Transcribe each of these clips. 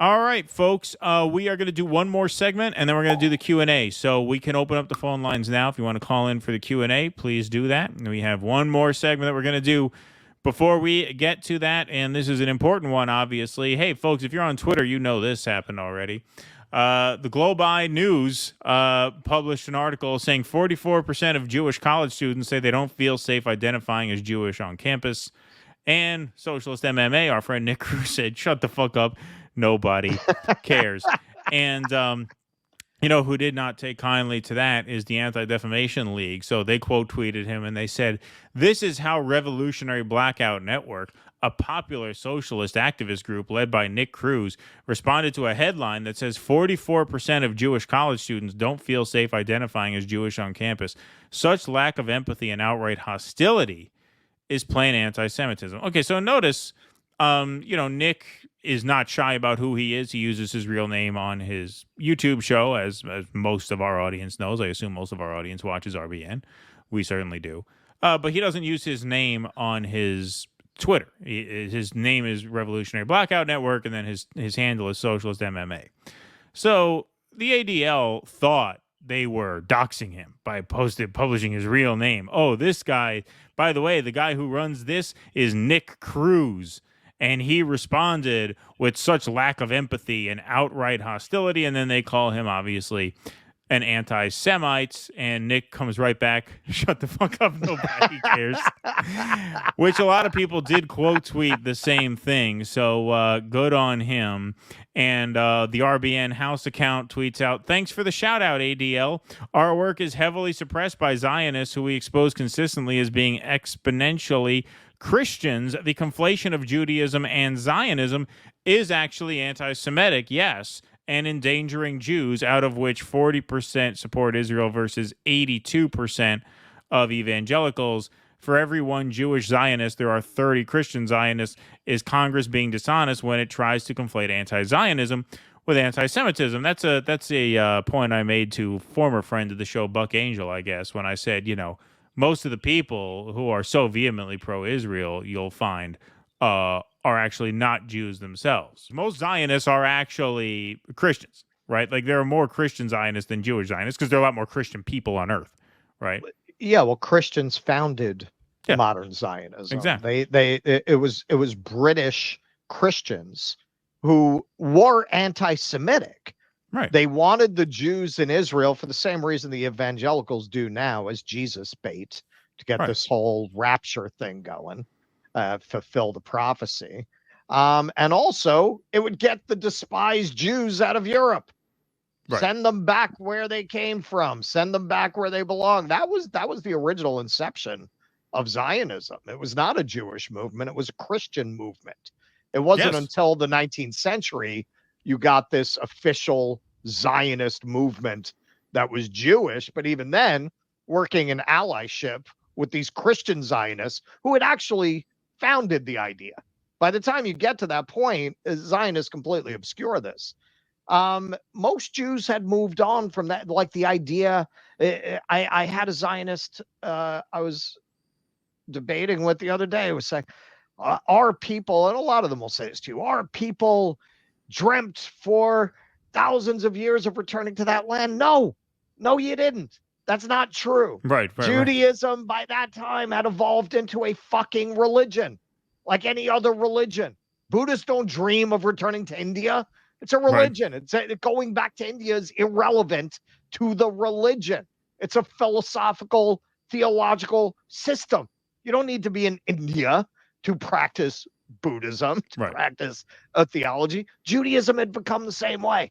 All right, folks, we are going to do one more segment, and then we're going to do the Q&A. So we can open up the phone lines now. If you want to call in for the Q&A, please do that. And we have one more segment that we're going to do before we get to that, and this is an important one, obviously. Hey, folks, if you're on Twitter, you know this happened already. The Globe Eye News published an article saying 44% of Jewish college students say they don't feel safe identifying as Jewish on campus. And Socialist MMA, our friend Nick Cruz, said, shut the fuck up. Nobody cares. And, who did not take kindly to that is the Anti-Defamation League. So they quote tweeted him and they said, this is how Revolutionary Blackout Network, a popular socialist activist group led by Nick Cruz, responded to a headline that says 44% of Jewish college students don't feel safe identifying as Jewish on campus. Such lack of empathy and outright hostility is plain anti-Semitism. Okay, so notice, Nick is not shy about who he is. He uses his real name on his YouTube show, as most of our audience knows. I assume most of our audience watches RBN. We certainly do. But he doesn't use his name on his Twitter. His name is Revolutionary Blackout Network, and then his handle is Socialist MMA. So the ADL thought they were doxing him by publishing his real name. Oh, this guy, by the way, the guy who runs this is Nick Cruz. And he responded with such lack of empathy and outright hostility. And then they call him, obviously, an anti-Semite. And Nick comes right back, shut the fuck up, nobody cares. Which a lot of people did quote tweet the same thing. So good on him. And the RBN House account tweets out, thanks for the shout out, ADL. Our work is heavily suppressed by Zionists who we expose consistently as being exponentially Christians. The conflation of Judaism and Zionism is actually anti-Semitic, yes, and endangering Jews, out of which 40% support Israel versus 82% of evangelicals. For every one Jewish Zionist, there are 30 Christian Zionists. Is Congress being dishonest when it tries to conflate anti-Zionism with anti-Semitism? That's a point I made to former friend of the show, Buck Angel, I guess, when I said, most of the people who are so vehemently pro-Israel, you'll find, are actually not Jews themselves. Most Zionists are actually Christians, right? Like, there are more Christian Zionists than Jewish Zionists because there are a lot more Christian people on earth, right? Yeah, well, Christians founded modern Zionism. Exactly. It was British Christians who were anti-Semitic. Right. They wanted the Jews in Israel for the same reason the evangelicals do now, as Jesus bait, to get this whole rapture thing going, fulfill the prophecy. And also, it would get the despised Jews out of Europe. Right. Send them back where they came from. Send them back where they belong. That was the original inception of Zionism. It was not a Jewish movement. It was a Christian movement. It wasn't until the 19th century you got this official Zionist movement that was Jewish, but even then working in allyship with these Christian Zionists who had actually founded the idea. By the time you get to that point, Zionists completely obscure this. Most Jews had moved on from that. Like the idea, I had a Zionist I was debating with the other day. It was saying, our people, and a lot of them will say this to you, our people dreamt for thousands of years of returning to that land. No, you didn't. That's not true. Right. Judaism by that time had evolved into a fucking religion, like any other religion. Buddhists don't dream of returning to India. It's a religion. Right. It's going back to India is irrelevant to the religion. It's a philosophical, theological system. You don't need to be in India to practice Buddhism, to practice a theology. Judaism had become the same way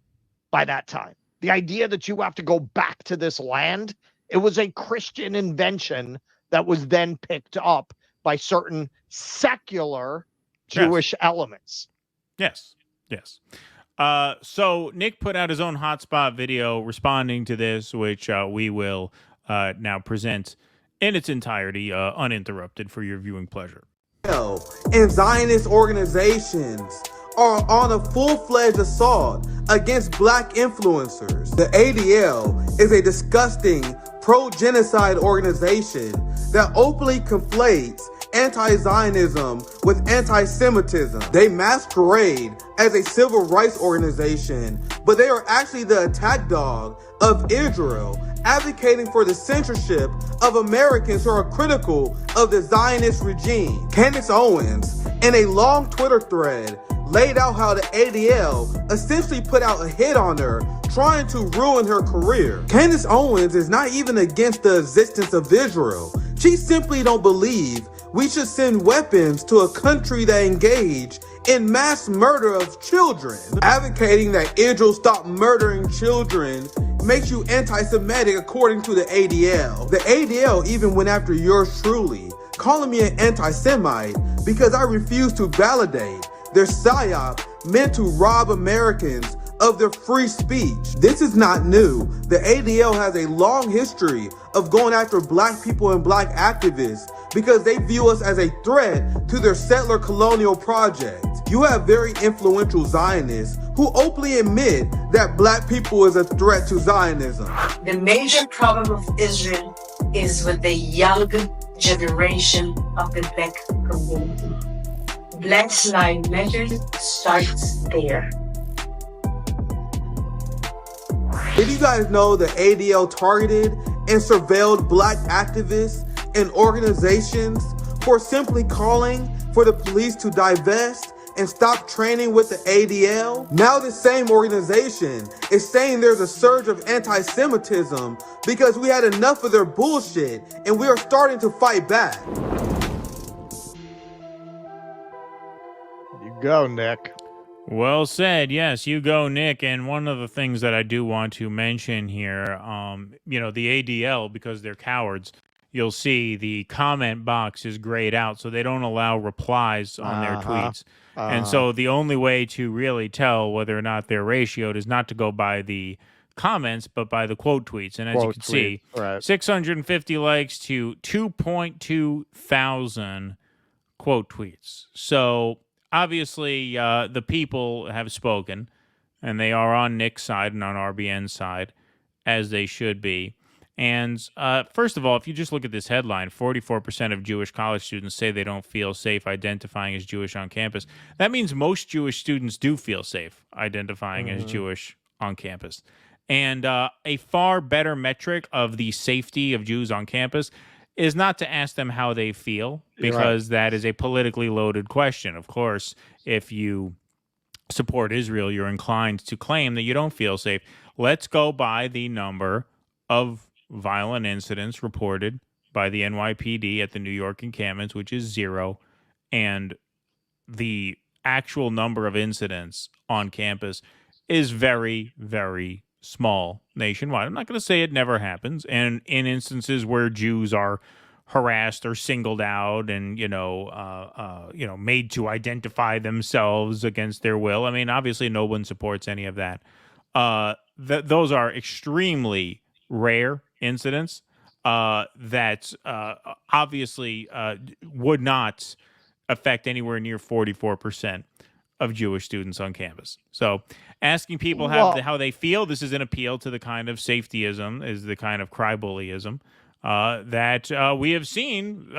by that time. The idea that you have to go back to this land, it was a Christian invention that was then picked up by certain secular Jewish elements. Yes. So Nick put out his own hotspot video responding to this, which we will now present in its entirety, uninterrupted, for your viewing pleasure. And Zionist organizations are on a full-fledged assault against black influencers. The ADL is a disgusting pro-genocide organization that openly conflates anti-Zionism with anti-Semitism. They masquerade as a civil rights organization, but they are actually the attack dog of Israel, advocating for the censorship of Americans who are critical of the Zionist regime. Candace Owens, in a long Twitter thread, laid out how the ADL essentially put out a hit on her, trying to ruin her career. Candace Owens is not even against the existence of Israel. She simply don't believe we should send weapons to a country that engaged in mass murder of children. Advocating that Israel stop murdering children makes you anti-Semitic according to the ADL. The ADL even went after yours truly, calling me an anti-Semite because I refuse to validate their psyop meant to rob Americans of their free speech. This is not new. The ADL has a long history of going after black people and black activists because they view us as a threat to their settler colonial project. You have very influential Zionists who openly admit that black people is a threat to Zionism. The major problem of Israel is with the young generation of the black community. Black Lives Matter starts there. Did you guys know the ADL targeted and surveilled black activists and organizations for simply calling for the police to divest and stop training with the ADL? Now the same organization is saying there's a surge of anti-Semitism because we had enough of their bullshit and we are starting to fight back. You go, Nick. Well said. Yes, you go, Nick. And one of the things that I do want to mention here, the ADL, because they're cowards, you'll see the comment box is grayed out, so they don't allow replies on their tweets. And so the only way to really tell whether or not they're ratioed is not to go by the comments, but by the quote tweets. And as you can see, 650 likes to 2.2 thousand quote tweets. So obviously, the people have spoken, and they are on Nick's side and on RBN's side, as they should be. And first of all, if you just look at this headline, 44% of Jewish college students say they don't feel safe identifying as Jewish on campus. That means most Jewish students do feel safe identifying as Jewish on campus. And a far better metric of the safety of Jews on campus is not to ask them how they feel, because that is a politically loaded question. Of course, if you support Israel, you're inclined to claim that you don't feel safe. Let's go by the number of violent incidents reported by the NYPD at the New York encampments, which is 0, and the actual number of incidents on campus is very, very small nationwide. I'm not going to say it never happens, and in instances where Jews are harassed or singled out and made to identify themselves against their will. I mean, obviously, no one supports any of that. Those are extremely rare incidents that obviously would not affect anywhere near 44% of Jewish students on campus. So asking people how they feel, this is an appeal to the kind of safetyism, is the kind of crybabyism that we have seen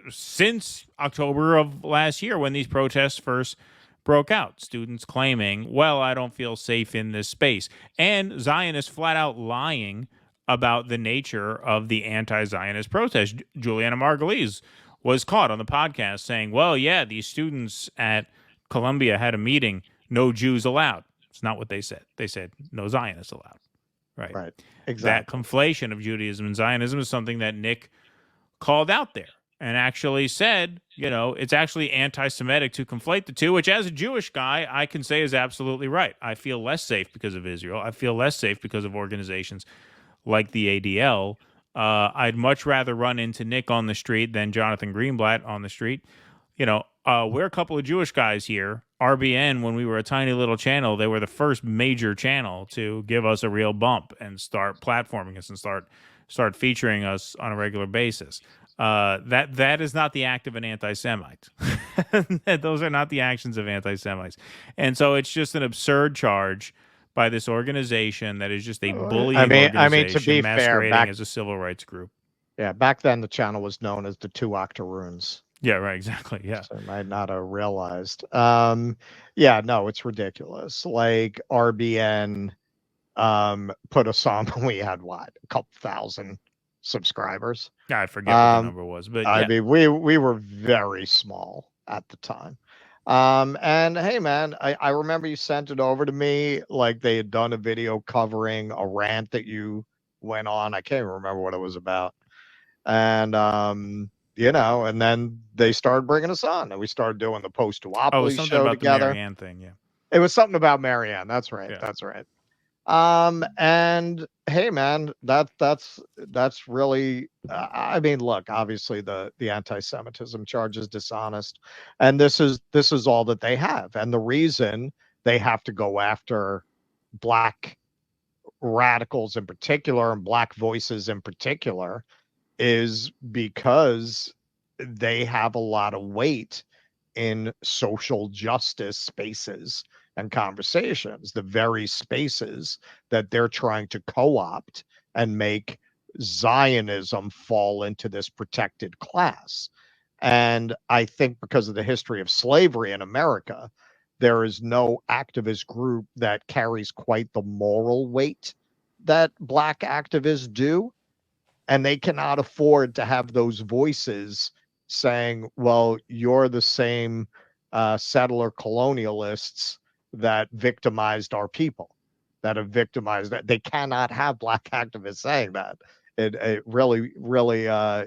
since October of last year when these protests first broke out. Students claiming, well, I don't feel safe in this space. And Zionists flat out lying about the nature of the anti-Zionist protest. Juliana Margulies was caught on the podcast saying, well, yeah, these students at Columbia had a meeting, no Jews allowed. It's not what they said. They said no Zionists allowed. Right. Exactly. That conflation of Judaism and Zionism is something that Nick called out there and actually said, it's actually anti-Semitic to conflate the two, which as a Jewish guy, I can say is absolutely right. I feel less safe because of Israel. I feel less safe because of organizations like the ADL. I'd much rather run into Nick on the street than Jonathan Greenblatt on the street. We're a couple of Jewish guys here. RBN, when we were a tiny little channel, they were the first major channel to give us a real bump and start platforming us and start featuring us on a regular basis. That is not the act of an anti-Semite. Those are not the actions of anti-Semites. And so it's just an absurd charge by this organization that is just a bullying organization to be masquerading fair, as a civil rights group. Yeah, back then the channel was known as the Two Octoroons. Yeah, right. Exactly. Yeah. So I might not have realized. Yeah, no, it's ridiculous. Like RBN put a song when we had what, a couple thousand subscribers. I forget what the number was, but I yeah. mean, we were very small at the time. And hey, man, I remember you sent it over to me, like they had done a video covering a rant that you went on. I can't even remember what it was about. And you know, and then they started bringing us on, and we started doing the Oh, it was post-duopoly something show about the together. Marianne thing. Yeah. It was something about Marianne. That's right. Yeah. That's right. And hey, man, that's really. I mean, look, obviously the anti-Semitism charge is dishonest, and this is all that they have, and the reason they have to go after black radicals in particular and black voices in particular is because they have a lot of weight in social justice spaces and conversations, the very spaces that they're trying to co-opt and make Zionism fall into this protected class. And I think because of the history of slavery in America, there is no activist group that carries quite the moral weight that black activists do. And they cannot afford to have those voices saying, well, you're the same settler colonialists that victimized our people, that have victimized that. They cannot have black activists saying that. It really, really,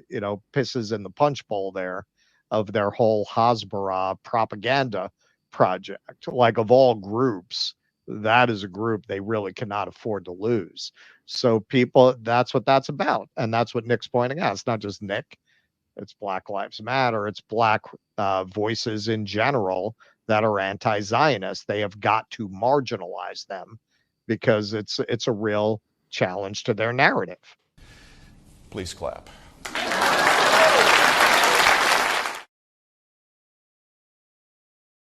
you know, pisses in the punch bowl there of their whole Hasbara propaganda project. Like, of all groups, that is a group they really cannot afford to lose. So people, that's what that's about. And that's what Nick's pointing out. It's not just Nick. It's Black Lives Matter. It's black voices in general that are anti-Zionist. They have got to marginalize them because it's a real challenge to their narrative. Please clap.